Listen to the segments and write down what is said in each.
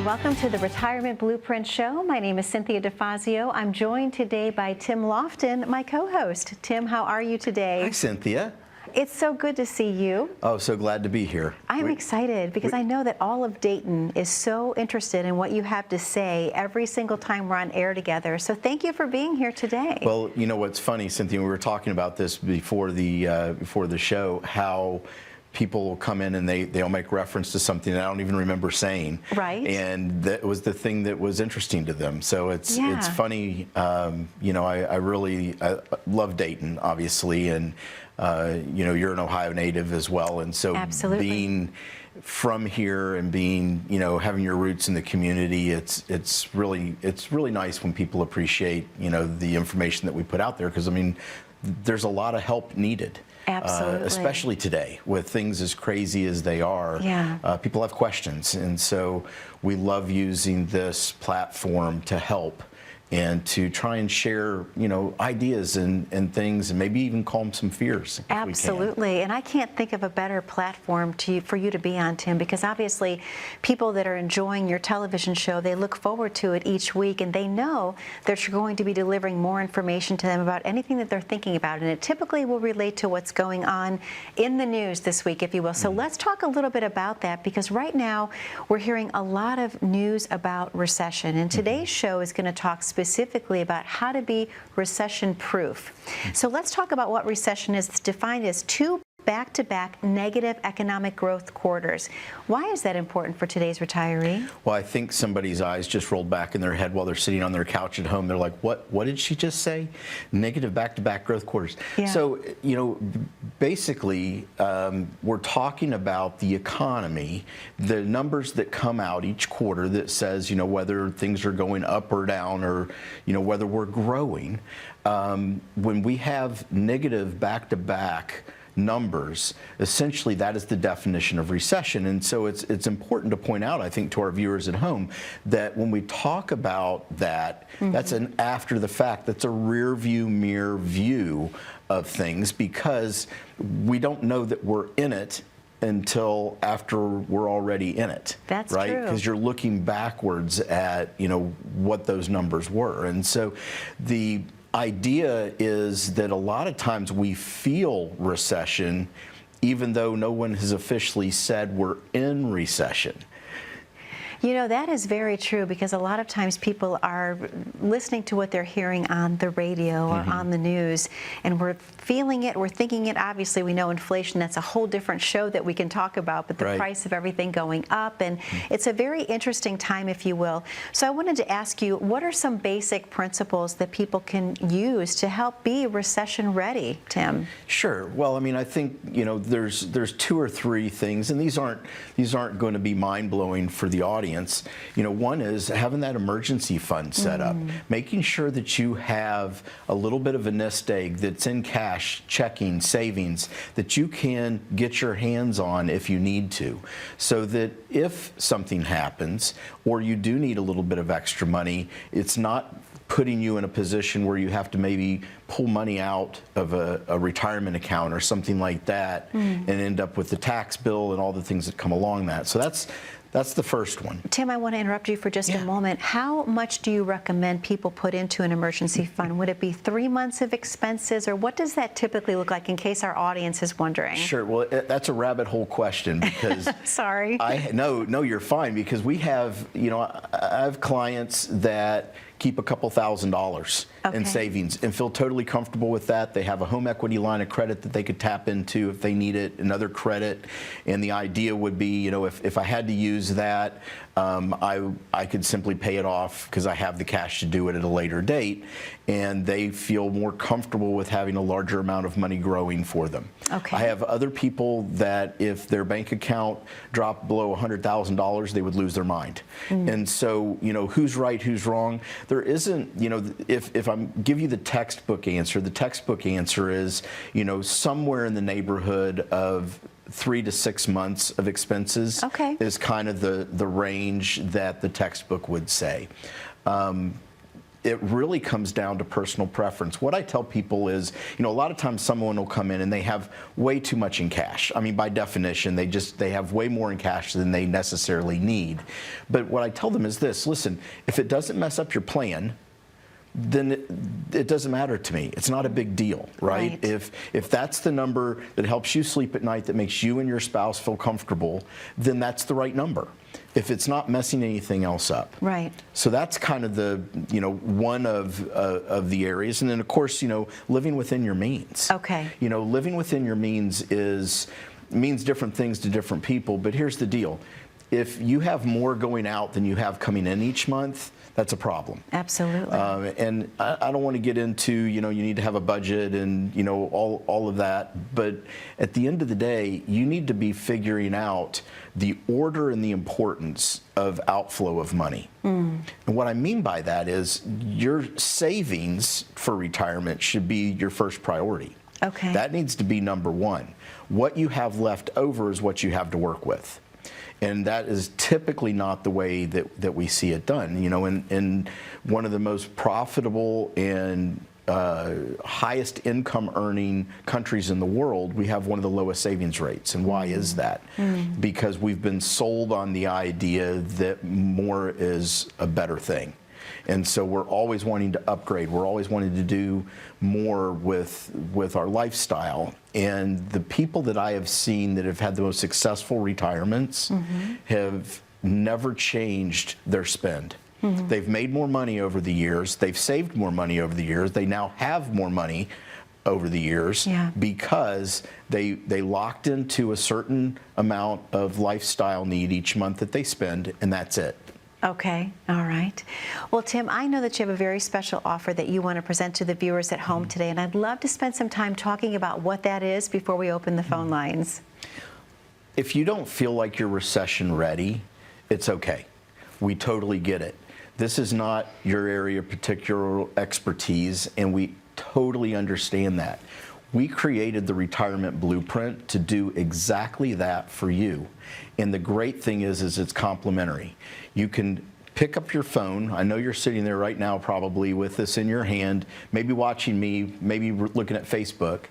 welcome to the Retirement Blueprint Show. My name is Cynthia DeFazio. I'm joined today by Tim Lofton, my co-host. Tim, how are you today? Hi, Cynthia. It's so good to see you. Oh, so glad to be here. I'm excited because I know that all of Dayton is so interested in what you have to say every single time we're on air together. So thank you for being here today. Well, you know what's funny, Cynthia, we were talking about this before the show, how people will come in and they'll make reference to something that I don't even remember saying. Right. And that was the thing that was interesting to them. So it's funny. You know, I really love Dayton, obviously, and you know, you're an Ohio native as well, and so being from here and being, you know, having your roots in the community, it's really nice when people appreciate, you know, the information that we put out there, because I mean, there's a lot of help needed. Absolutely. Especially today, with things as crazy as they are. Yeah. People have questions, and so we love using this platform to help and to try and share, you know, ideas and things, and maybe even calm some fears. Absolutely, and I can't think of a better platform for you to be on, Tim, because obviously people that are enjoying your television show, they look forward to it each week, and they know that you're going to be delivering more information to them about anything that they're thinking about, and it typically will relate to what's going on in the news this week, if you will. So let's talk a little bit about that, because right now we're hearing a lot of news about recession, and today's show is going to talk specifically about how to be recession-proof. So let's talk about what recession is. It's defined as two back-to-back negative economic growth quarters. Why is that important for today's retiree? Well, I think somebody's eyes just rolled back in their head while they're sitting on their couch at home. They're like, what did she just say? Negative back-to-back growth quarters. Yeah. So, you know, basically, we're talking about the economy, the numbers that come out each quarter that says, you know, whether things are going up or down, or, you know, whether we're growing. When we have negative back-to-back numbers, essentially that is the definition of recession. And so it's important to point out, I think, to our viewers at home, that when we talk about that, that's an after the fact, that's a rear view mirror view of things, because we don't know that we're in it until after we're already in it. That's right? True. Because you're looking backwards at, you know, what those numbers were. And so the idea is that a lot of times we feel recession even though no one has officially said we're in recession. You know, that is very true, because a lot of times people are listening to what they're hearing on the radio or on the news, and we're feeling it, we're thinking it. Obviously, we know inflation, that's a whole different show that we can talk about, but the price of everything going up, and it's a very interesting time, if you will. So I wanted to ask you, what are some basic principles that people can use to help be recession ready, Tim? Sure. Well, I mean, I think, you know, there's two or three things, and these aren't going to be mind-blowing for the audience. You know, one is having that emergency fund set up, making sure that you have a little bit of a nest egg that's in cash, checking, savings, that you can get your hands on if you need to, so that if something happens or you do need a little bit of extra money, it's not putting you in a position where you have to maybe pull money out of a retirement account or something like that and end up with the tax bill and all the things that come along that. So that's the first one. Tim, I want to interrupt you for just a moment. How much do you recommend people put into an emergency fund? Would it be 3 months of expenses, or what does that typically look like, in case our audience is wondering? Sure. Well, that's a rabbit hole question, because sorry. No, you're fine, because we have, you know, I have clients that keep a couple $1,000s in savings and feel totally comfortable with that. They have a home equity line of credit that they could tap into if they need it, another credit. And the idea would be, you know, if I had to use that, I could simply pay it off because I have the cash to do it at a later date. And they feel more comfortable with having a larger amount of money growing for them. Okay. I have other people that if their bank account dropped below $100,000, they would lose their mind. And so, you know, who's right, who's wrong? There isn't, you know, if I'm give you the textbook answer is, you know, somewhere in the neighborhood of 3 to 6 months of expenses is kind of the range that the textbook would say. it really comes down to personal preference. What I tell people is, a lot of times someone will come in and they have way too much in cash. I mean, by definition, they have way more in cash than they necessarily need. But what I tell them is this: listen, if it doesn't mess up your plan, then it doesn't matter to me. It's not a big deal, right? If that's the number that helps you sleep at night, that makes you and your spouse feel comfortable, then that's the right number. If it's not messing anything else up. Right. So that's kind of the, one of the areas. And then, of course, living within your means. Okay. Living within your means means different things to different people. But here's the deal. If you have more going out than you have coming in each month, that's a problem. Absolutely. And I don't want to get into, you need to have a budget and, all of that. But at the end of the day, you need to be figuring out the order and the importance of outflow of money. And what I mean by that is your savings for retirement should be your first priority. Okay. That needs to be number one. What you have left over is what you have to work with. And that is typically not the way that we see it done. In one of the most profitable and highest income earning countries in the world, we have one of the lowest savings rates. And why is that? Because we've been sold on the idea that more is a better thing. And so we're always wanting to upgrade. We're always wanting to do more with our lifestyle. And the people that I have seen that have had the most successful retirements have never changed their spend. They've made more money over the years. They've saved more money over the years. They now have more money over the years because they locked into a certain amount of lifestyle need each month that they spend, and that's it. Okay, all right. Well, Tim, I know that you have a very special offer that you want to present to the viewers at home today, and I'd love to spend some time talking about what that is before we open the phone lines. If you don't feel like you're recession ready, it's okay. We totally get it. This is not your area of particular expertise, and we totally understand that. We created the retirement blueprint to do exactly that for you. And the great thing is it's complimentary. You can pick up your phone. I know you're sitting there right now probably with this in your hand, maybe watching me, maybe looking at Facebook.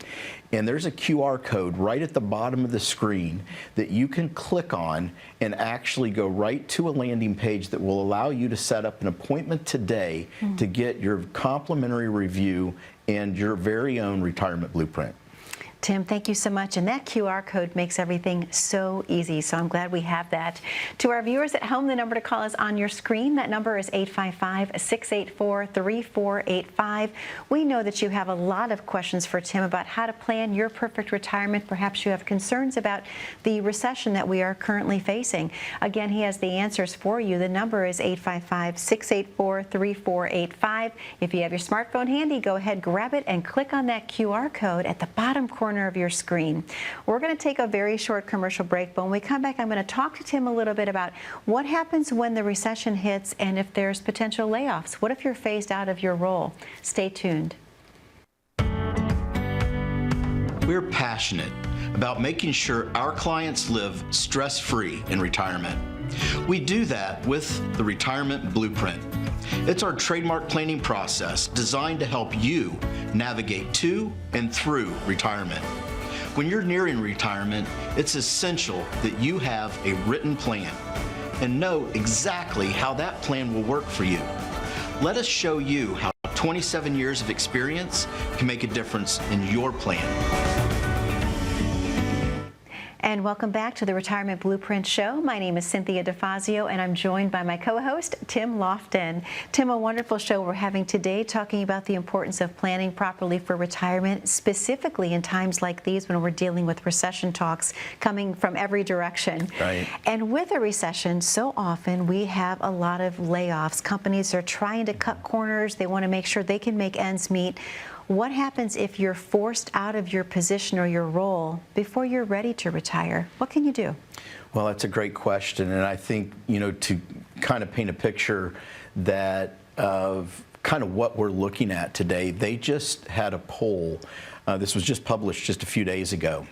And there's a QR code right at the bottom of the screen that you can click on and actually go right to a landing page that will allow you to set up an appointment today to get your complimentary review and your very own retirement blueprint. Tim, thank you so much. And that QR code makes everything so easy. So I'm glad we have that. To our viewers at home, the number to call is on your screen. That number is 855-684-3485. We know that you have a lot of questions for Tim about how to plan your perfect retirement. Perhaps you have concerns about the recession that we are currently facing. Again, he has the answers for you. The number is 855-684-3485. If you have your smartphone handy, go ahead, grab it, and click on that QR code at the bottom corner of your screen. We're going to take a very short commercial break, but when we come back, I'm going to talk to Tim a little bit about what happens when the recession hits and if there's potential layoffs. What if you're phased out of your role? Stay tuned. We're passionate about making sure our clients live stress-free in retirement. We do that with the Retirement Blueprint. It's our trademark planning process designed to help you navigate to and through retirement. When you're nearing retirement, it's essential that you have a written plan and know exactly how that plan will work for you. Let us show you how 27 years of experience can make a difference in your plan. And welcome back to the Retirement Blueprint Show. My name is Cynthia DeFazio, and I'm joined by my co-host, Tim Lofton. Tim, a wonderful show we're having today, talking about the importance of planning properly for retirement, specifically in times like these when we're dealing with recession talks coming from every direction. Right. And with a recession, so often we have a lot of layoffs. Companies are trying to cut corners. They want to make sure they can make ends meet. What happens if you're forced out of your position or your role before you're ready to retire? What can you do? Well, that's a great question, and I think, to kind of paint a picture that of kind of what we're looking at today, they just had a poll, this was just published just a few days ago,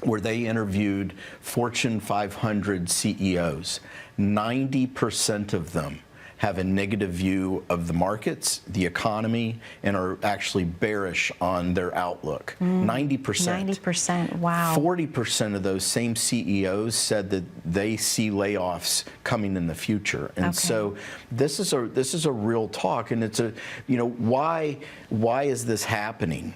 where they interviewed Fortune 500 CEOs. 90% of them have a negative view of the markets, the economy, and are actually bearish on their outlook. 90%. 90%, wow. 40% of those same CEOs said that they see layoffs coming in the future. And so this is a real talk, and it's why is this happening?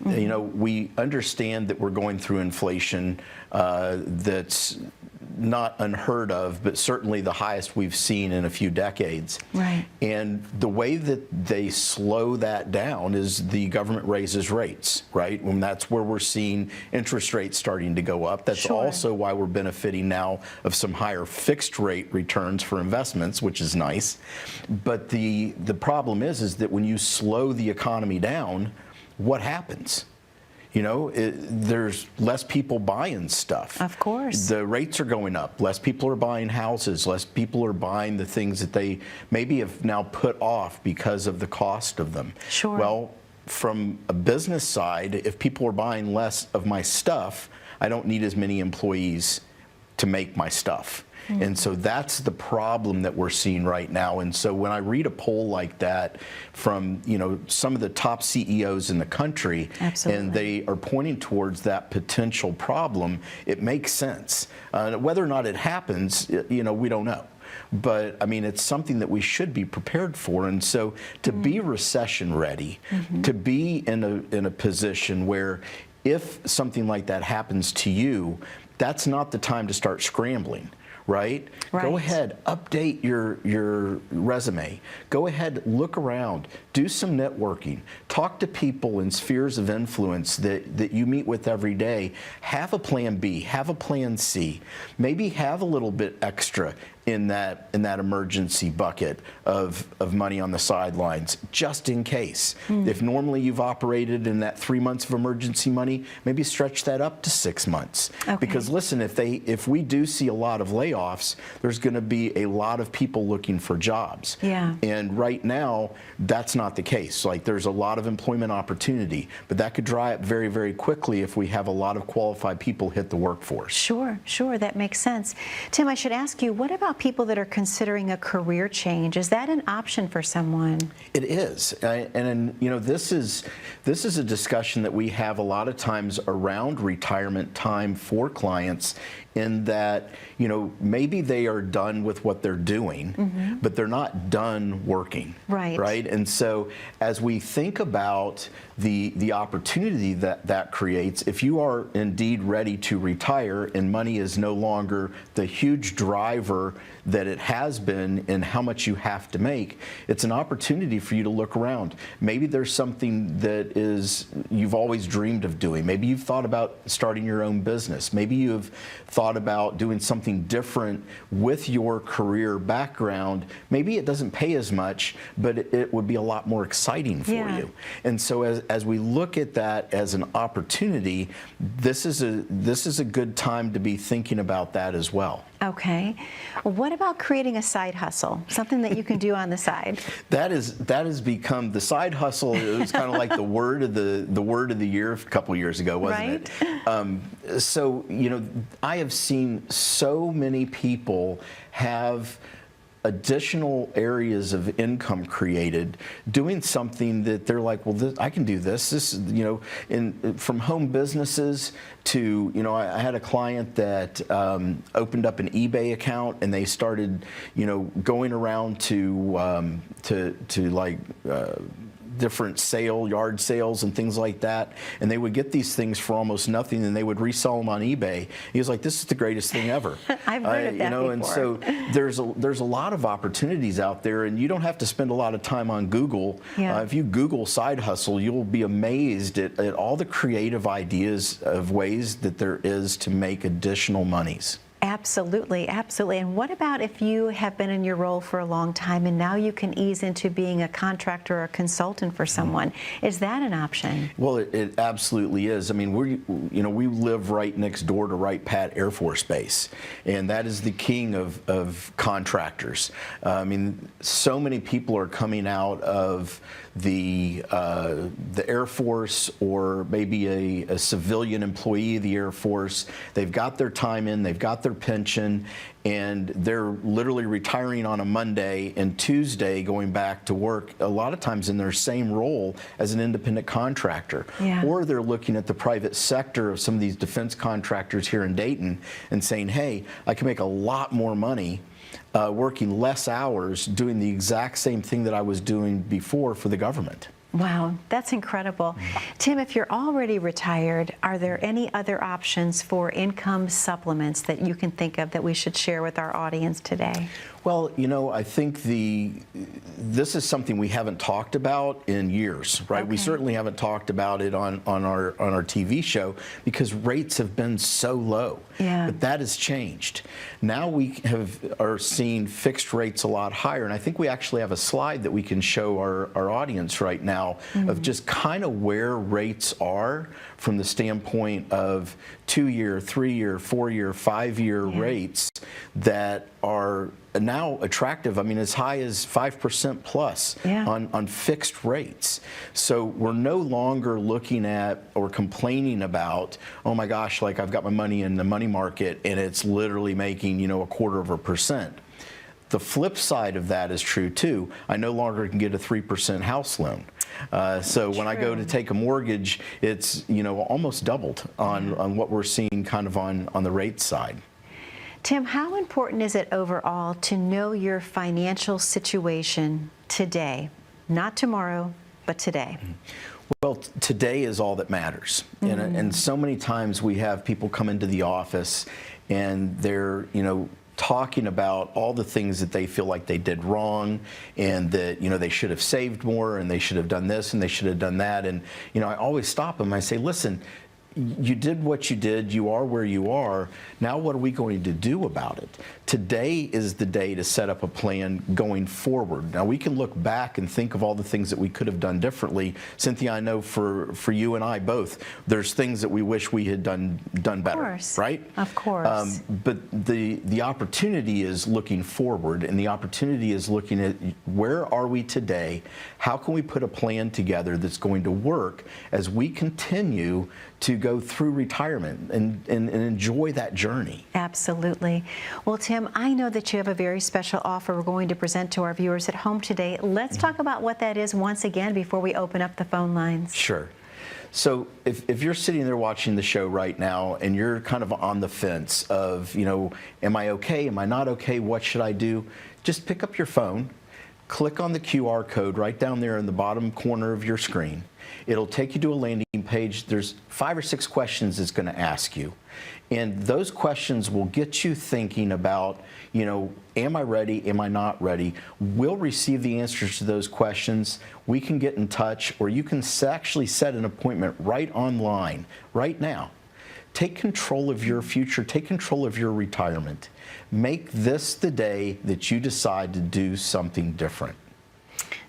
We understand that we're going through inflation that's not unheard of, but certainly the highest we've seen in a few decades. Right. And the way that they slow that down is the government raises rates, right? And that's where we're seeing interest rates starting to go up. That's also why we're benefiting now of some higher fixed rate returns for investments, which is nice. But the problem is that when you slow the economy down, what happens? There's less people buying stuff. Of course. The rates are going up. Less people are buying houses. Less people are buying the things that they maybe have now put off because of the cost of them. Sure. Well, from a business side, if people are buying less of my stuff, I don't need as many employees to make my stuff. And so that's the problem that we're seeing right now. And so when I read a poll like that from some of the top CEOs in the country, and they are pointing towards that potential problem, it makes sense. Whether or not it happens, we don't know. But I mean, it's something that we should be prepared for. And so to be recession ready, to be in a position where if something like that happens to you, that's not the time to start scrambling. Right? Go ahead, update your resume. Go ahead, look around, do some networking, talk to people in spheres of influence that you meet with every day. Have a plan B, have a plan C. Maybe have a little bit extra in that emergency bucket of money on the sidelines, just in case. If normally you've operated in that 3 months of emergency money, maybe stretch that up to 6 months. Because listen, if we do see a lot of layoffs, there's going to be a lot of people looking for jobs. And right now, that's not the case. Like, there's a lot of employment opportunity, but that could dry up very, very quickly if we have a lot of qualified people hit the workforce. Sure, that makes sense. Tim, I should ask you, what about people that are considering a career change? Is that an option for someone? It is, and this is a discussion that we have a lot of times around retirement time for clients, in that maybe they are done with what they're doing, but they're not done working. Right. And so as we think about the opportunity that creates, if you are indeed ready to retire and money is no longer the huge driver that it has been in how much you have to make, it's an opportunity for you to look around. Maybe there's something that you've always dreamed of doing. Maybe you've thought about starting your own business. Maybe you've thought about doing something different with your career background. Maybe it doesn't pay as much, but it would be a lot more exciting for you. And so as we look at that as an opportunity, this is a good time to be thinking about that as well. Okay. What about creating a side hustle, something that you can do on the side? That has become the side hustle. It was kind of like the word of the year a couple of years ago, wasn't it? So I have seen so many people have additional areas of income created doing something that they're like, well, I can do this. This, from home businesses to, I had a client that opened up an eBay account, and they started, going around to different yard sales and things like that, and they would get these things for almost nothing, and they would resell them on eBay. He was like, "This is the greatest thing ever." I've heard of that before. And so there's a lot of opportunities out there, and you don't have to spend a lot of time on Google. If you Google side hustle, you'll be amazed at all the creative ideas of ways that there is to make additional monies. Absolutely. And what about if you have been in your role for a long time and now you can ease into being a contractor or a consultant for someone? Is that an option? Well, it absolutely is. I mean, we live right next door to Wright Pat Air Force Base, and that is the king of contractors. I mean, so many people are coming out of the Air Force, or maybe a civilian employee of the Air Force. They've got their time in, they've got their their pension and they're literally retiring on a Monday and Tuesday going back to work, a lot of times in their same role as an independent contractor. Yeah. Or they're looking at the private sector of some of these defense contractors here in Dayton and saying, hey, I can make a lot more money working less hours doing the exact same thing that I was doing before for the government. Wow, that's incredible. Tim, if you're already retired, are there any other options for income supplements that you can think of that we should share with our audience today? Well, you know, I think this is something we haven't talked about in years, right? Okay. We certainly haven't talked about it on our TV show because rates have been so low. Yeah. But that has changed. Now we are seeing fixed rates a lot higher, and I think we actually have a slide that we can show our audience right now of just kind of where rates are from the standpoint of 2-year, 3-year, 4-year, 5-year rates that are now attractive. I mean, as high as 5% plus on fixed rates. So we're no longer looking at or complaining about, oh my gosh, like I've got my money in the money market and it's literally making, you know, 1/4%. The flip side of that is true too. I no longer can get a 3% house loan. So when I go to take a mortgage, it's, you know, almost doubled on what we're seeing kind of on the rate side. Tim, how important is it overall to know your financial situation today? Not tomorrow, but today. Well, today is all that matters. And so many times we have people come into the office and they're, you know, talking about all the things that they feel like they did wrong and that, you know, they should have saved more and they should have done this and they should have done that. And, you know, I always stop them. I say, listen, you did what you did. You are where you are. Now what are we going to do about it? Today is the day to set up a plan going forward. Now we can look back and think of all the things that we could have done differently. Cynthia, I know for you and I both, there's things that we wish we had done better, right? Of course. But the opportunity is looking forward, and the opportunity is looking at where are we today? How can we put a plan together that's going to work as we continue to go through retirement and enjoy that journey? Absolutely. Well, Tim, I know that you have a very special offer we're going to present to our viewers at home today. Let's talk about what that is once again before we open up the phone lines. Sure. So if you're sitting there watching the show right now and you're kind of on the fence of, you know, am I okay? Am I not okay? What should I do? Just pick up your phone, click on the QR code right down there in the bottom corner of your screen. It'll take you to a landing page. There's 5 or 6 questions it's going to ask you. And those questions will get you thinking about, you know, am I ready? Am I not ready? We'll receive the answers to those questions. We can get in touch, or you can actually set an appointment right online, right now. Take control of your future. Take control of your retirement. Make this the day that you decide to do something different.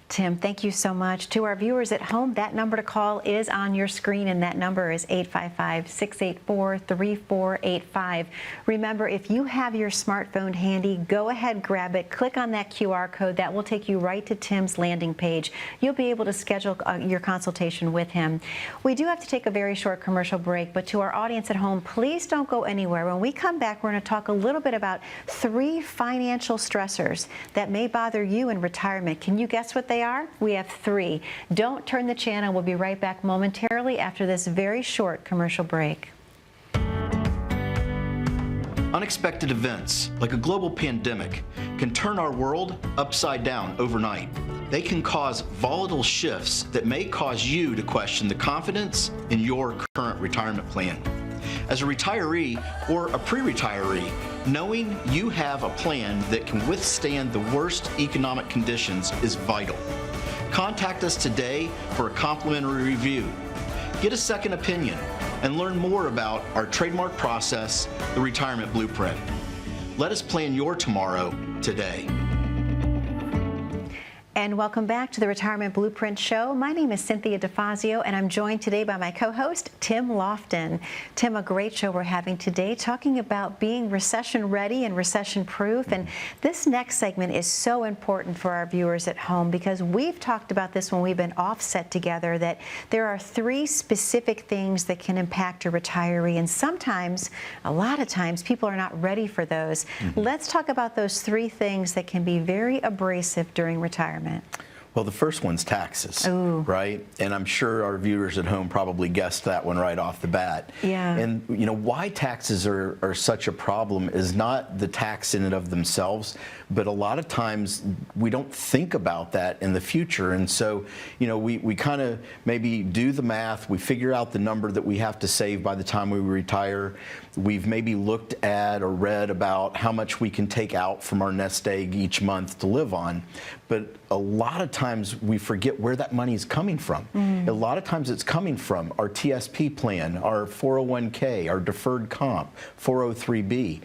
Tim, thank you so much. To our viewers at home, that number to call is on your screen, and that number is 855-684-3485. Remember, if you have your smartphone handy, go ahead, grab it, click on that QR code. That will take you right to Tim's landing page. You'll be able to schedule your consultation with him. We do have to take a very short commercial break, but to our audience at home, please don't go anywhere. When we come back, we're going to talk a little bit about 3 financial stressors that may bother you in retirement. Can you guess what they are? We have 3. Don't turn the channel. We'll be right back momentarily after this very short commercial break. Unexpected events, like a global pandemic, can turn our world upside down overnight. They can cause volatile shifts that may cause you to question the confidence in your current retirement plan. As a retiree or a pre-retiree, knowing you have a plan that can withstand the worst economic conditions is vital. Contact us today for a complimentary review. Get a second opinion and learn more about our trademark process, the Retirement Blueprint. Let us plan your tomorrow today. And And welcome back to the Retirement Blueprint Show. My name is Cynthia DeFazio, and I'm joined today by my co-host, Tim Lofton. Tim, a great show we're having today, talking about being recession-ready and recession-proof. And this next segment is so important for our viewers at home because we've talked about this when we've been offset together, that there are 3 specific things that can impact a retiree. And sometimes, a lot of times, people are not ready for those. Let's talk about those 3 things that can be very abrasive during retirement. Well, the first one's taxes, right? And I'm sure our viewers at home probably guessed that one right off the bat. Yeah. And you know why taxes are such a problem is not the tax in and of themselves, but a lot of times we don't think about that in the future. And so, you know, we kind of maybe do the math, we figure out the number that we have to save by the time we retire. We've maybe looked at or read about how much we can take out from our nest egg each month to live on. But a lot of times we forget where that money is coming from. A lot of times it's coming from our TSP plan, our 401k, our deferred comp, 403b.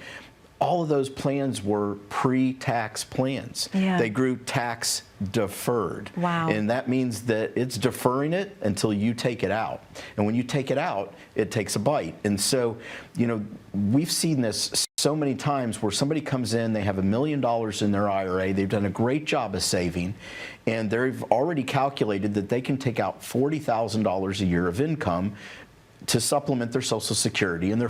All of those plans were pre-tax plans. Yeah. They grew tax deferred. Wow. And that means that it's deferring it until you take it out. And when you take it out, it takes a bite. And so, you know, we've seen this so many times where somebody comes in, they have $1 million in their IRA, they've done a great job of saving, and they've already calculated that they can take out $40,000 a year of income to supplement their Social Security and their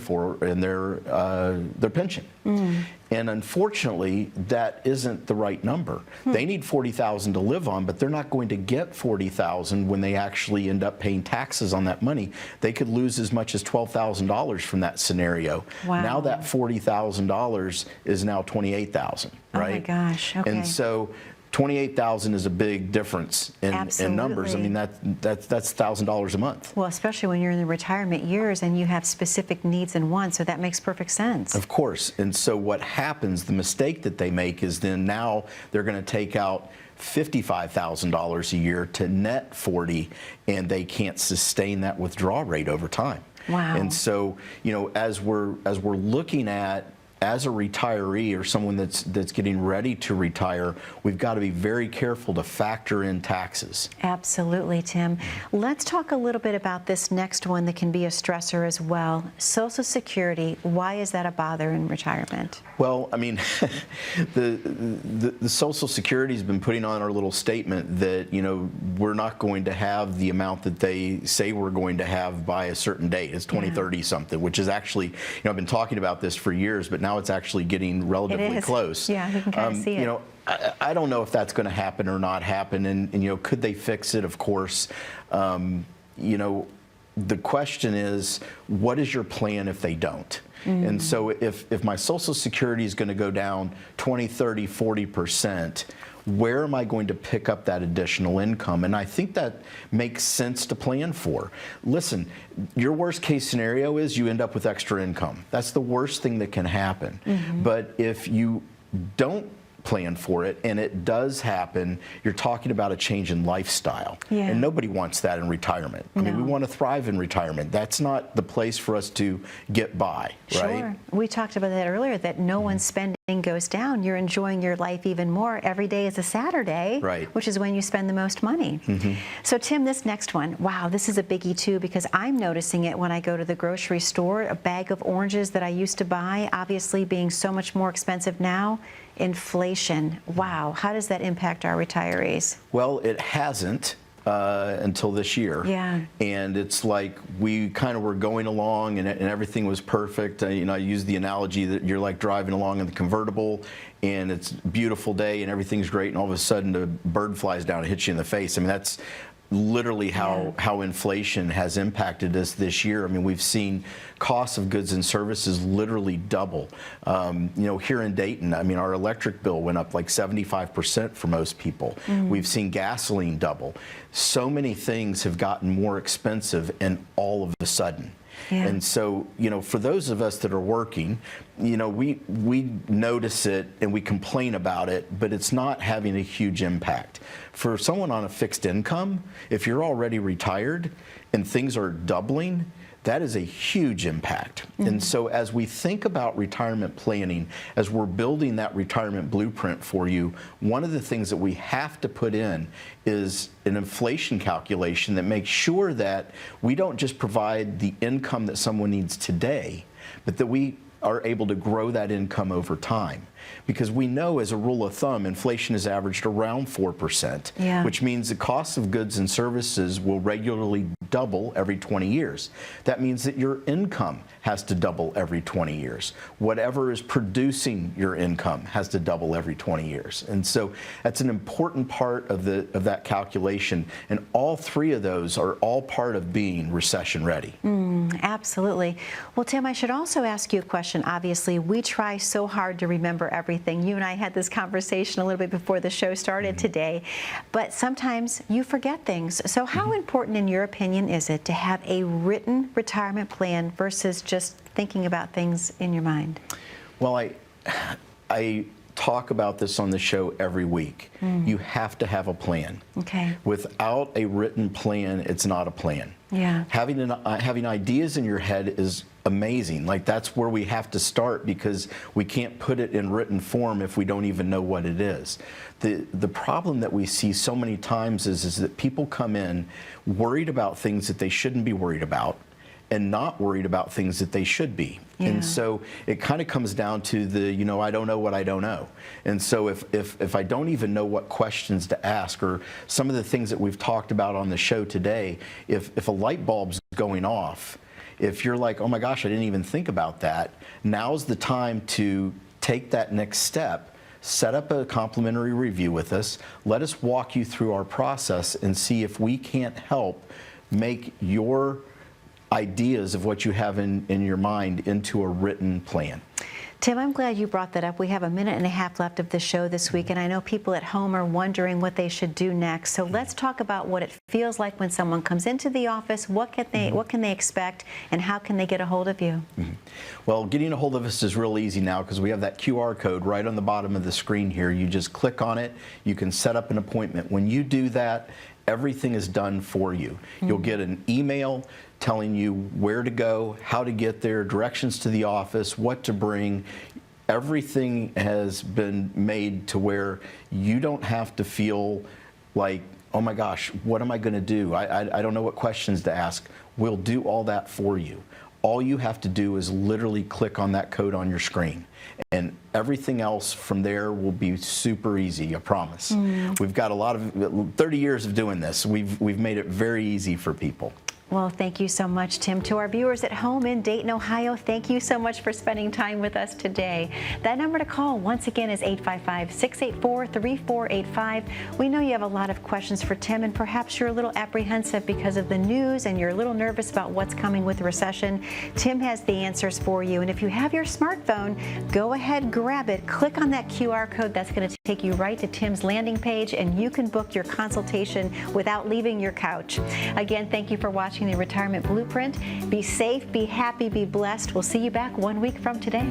pension. And unfortunately, that isn't the right number. They need $40,000 to live on, but they're not going to get $40,000 when they actually end up paying taxes on that money. They could lose as much as $12,000 from that scenario. Wow. Now that $40,000 is now $28,000, right? Oh my gosh, okay. And so $28,000 is a big difference in numbers. I mean, that's $1,000 a month. Well, especially when you're in the retirement years and you have specific needs and wants, so that makes perfect sense. Of course. And so what happens, the mistake that they make is then now they're going to take out $55,000 a year to net $40,000, and they can't sustain that withdrawal rate over time. Wow. And so, you know, as we're looking at as a retiree or someone that's getting ready to retire, we've got to be very careful to factor in taxes. Absolutely, Tim. Let's talk a little bit about this next one that can be a stressor as well. Social Security, why is that a bother in retirement? Well, I mean, the Social Security has been putting on our little statement that, you know, we're not going to have the amount that they say we're going to have by a certain date. It's 2030 something, which is actually, you know, I've been talking about this for years, but now it's actually getting relatively close. Yeah, you can kind of see it. You know, I don't know if that's going to happen or not happen, and you know, could they fix it? Of course. You know, the question is, what is your plan if they don't? And so if my Social Security is going to go down 20, 30, 40%, where am I going to pick up that additional income? And I think that makes sense to plan for. Listen, your worst case scenario is you end up with extra income. That's the worst thing that can happen. But if you don't plan for it and it does happen, you're talking about a change in lifestyle. Yeah. And nobody wants that in retirement. I mean, we want to thrive in retirement. That's not the place for us to get by, right? Sure. We talked about that earlier, that no one's spending goes down. You're enjoying your life even more. Every day is a Saturday, right, which is when you spend the most money. So Tim, this next one, wow, this is a biggie too, because I'm noticing it when I go to the grocery store. A bag of oranges that I used to buy, obviously being so much more expensive now. Inflation. Wow. How does that impact our retirees? Well, it hasn't until this year. Yeah. And it's like we kind of were going along and everything was perfect. You know, I use the analogy that you're like driving along in the convertible and it's a beautiful day and everything's great, and all of a sudden a bird flies down and hits you in the face. I mean, that's literally how inflation has impacted us this year. I mean, we've seen costs of goods and services literally double. You know, here in Dayton, I mean, our electric bill went up like 75% for most people. We've seen gasoline double. So many things have gotten more expensive, and all of a sudden. Yeah. And so, you know, for those of us that are working, you know, we notice it and we complain about it, but it's not having a huge impact. For someone on a fixed income, if you're already retired and things are doubling, That is a huge impact. And so as we think about retirement planning, as we're building that retirement blueprint for you, one of the things that we have to put in is an inflation calculation that makes sure that we don't just provide the income that someone needs today, but that we are able to grow that income over time. Because we know, as a rule of thumb, inflation is averaged around 4%, which means the cost of goods and services will regularly double every 20 years. That means that your income has to double every 20 years. Whatever is producing your income has to double every 20 years. And so that's an important part of that calculation. And all three of those are all part of being recession ready. Absolutely. Well, Tim, I should also ask you a question. Obviously, we try so hard to remember everything. You and I had this conversation a little bit before the show started today, but sometimes you forget things. So how important, in your opinion, is it to have a written retirement plan versus just thinking about things in your mind? Well, I talk about this on the show every week. You have to have a plan. Okay. Without a written plan, it's not a plan. Yeah. Having ideas in your head is amazing. Like, that's where we have to start, because we can't put it in written form if we don't even know what it is. The problem that we see so many times is that people come in worried about things that they shouldn't be worried about, and not worried about things that they should be. And so it kind of comes down to the, I don't know what I don't know. And so if I don't even know what questions to ask, or some of the things that we've talked about on the show today, if a light bulb's going off, if you're like, oh my gosh, I didn't even think about that, now's the time to take that next step. Set up a complimentary review with us. Let us walk you through our process and see if we can't help make your ideas of what you have in your mind into a written plan. Tim, I'm glad you brought that up. We have a minute and a half left of the show this week, and I know people at home are wondering what they should do next. So let's talk about what it feels like when someone comes into the office. What can they expect, and how can they get a hold of you? Well, getting a hold of us is real easy now, because we have that QR code right on the bottom of the screen here. You just click on it. You can set up an appointment. When you do that, everything is done for you. You'll get an email telling you where to go, how to get there, directions to the office, what to bring. Everything has been made to where you don't have to feel like, oh my gosh, what am I going to do? I don't know what questions to ask. We'll do all that for you. All you have to do is literally click on that code on your screen, and everything else from there will be super easy, I promise. We've got 30 years of doing this. We've made it very easy for people. Well, thank you so much, Tim. To our viewers at home in Dayton, Ohio, thank you so much for spending time with us today. That number to call, once again, is 855-684-3485. We know you have a lot of questions for Tim, and perhaps you're a little apprehensive because of the news and you're a little nervous about what's coming with the recession. Tim has the answers for you. And if you have your smartphone, go ahead, grab it, click on that QR code. That's going to take you right to Tim's landing page, and you can book your consultation without leaving your couch. Again, thank you for watching the Retirement Blueprint. Be safe, be happy, be blessed. We'll see you back 1 week from today.